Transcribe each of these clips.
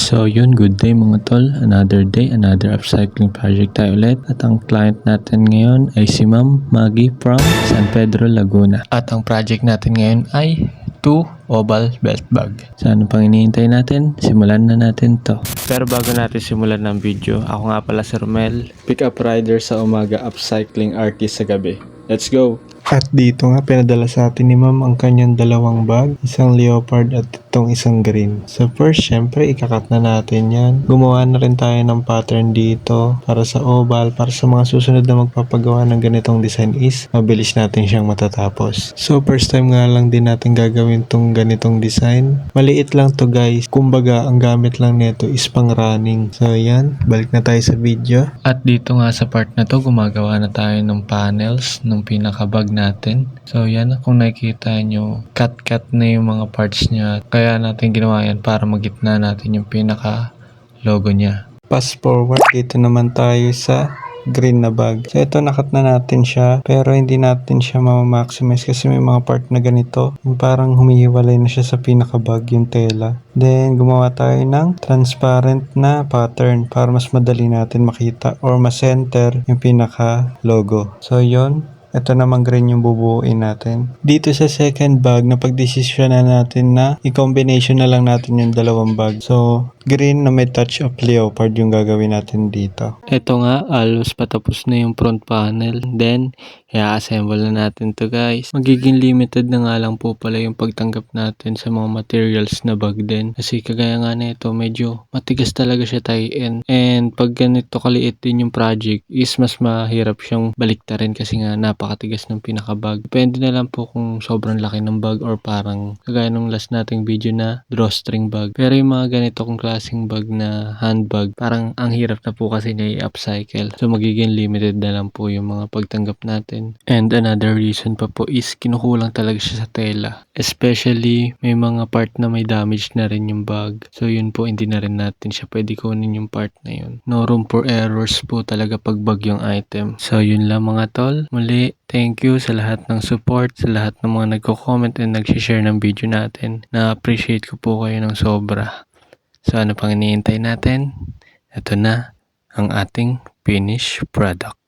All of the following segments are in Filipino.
So yun, good day mga tol. Another day, another upcycling project tayo ulit. At ang client natin ngayon ay si Ma'am Maggie from San Pedro, Laguna. At ang project natin ngayon ay 2 oval belt bag. So ano pang hinihintay natin? Simulan na natin to. Pero bago natin simulan ng video, ako nga pala si Romel, pick up rider sa umaga, upcycling artist sa gabi. Let's go! At dito nga pinadala sa atin ni Ma'am ang kanyang dalawang bag, isang leopard at itong isang green. So first, syempre ikakat na natin yan. Gumawa na rin tayo ng pattern dito para sa oval, para sa mga susunod na magpapagawa ng ganitong design is mabilis natin siyang matatapos. So first time nga lang din natin gagawin tong ganitong design. Maliit lang to guys, kumbaga ang gamit lang nito is pang running. So yan, balik na tayo sa video. At dito nga sa part na to, gumagawa na tayo ng panels ng pinakabag natin. So yan, kung nakikita nyo, cut na yung mga parts niya. Kaya natin ginawa yan para magitna natin yung pinaka logo niya. Fast forward, dito naman tayo sa green na bag. So ito, nakat na natin siya, pero hindi natin siya ma-maximize kasi may mga part na ganito, yung parang humihiwalay na siya sa pinaka-bag yung tela. Then gumawa tayo ng transparent na pattern para mas madali natin makita or ma-center yung pinaka logo. So yon, ito naman green yung bubuuin natin. Dito sa second bag, napag-desisyon na natin na i-combination na lang natin yung dalawang bag. So green na may touch of leopard yung gagawin natin dito. Ito nga, almost patapos na yung front panel. Then, i-assemble na natin to guys. Magiging limited na nga lang po pala yung pagtanggap natin sa mga materials na bag din. Kasi kagaya nga na ito, medyo matigas talaga siya tie-in. And pag ganito kaliit din yung project, is mas mahirap siyang baliktarin kasi nga napakatigas ng pinaka-bag. Depende na lang po kung sobrang laki ng bag or parang kagaya nung last nating video na drawstring bag. Pero yung mga ganito kung klaseng bag na handbag, parang ang hirap na po kasi niya i-upcycle. So magiging limited na lang po yung mga pagtanggap natin. And another reason pa po is kinukulang talaga siya sa tela. Especially may mga part na may damage na rin yung bag. So yun po, hindi na rin natin siya pwede kunin yung part na yun. No room for errors po talaga pag bag yung item. So yun lang mga tol. Muli, thank you sa lahat ng support, sa lahat ng mga nagko-comment and nag-share ng video natin. Na-appreciate ko po kayo ng sobra. So ano pang hinihintay natin? Ito na ang ating finished product.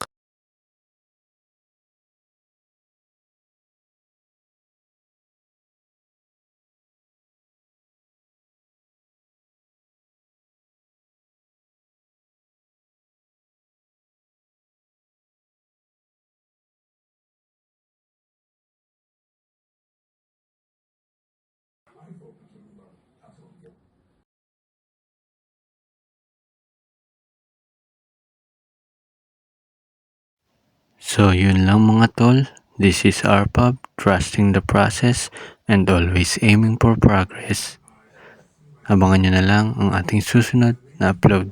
So yun lang mga tol. This is RPUB, trusting the process and always aiming for progress. Abangan nyo na lang ang ating susunod na upload.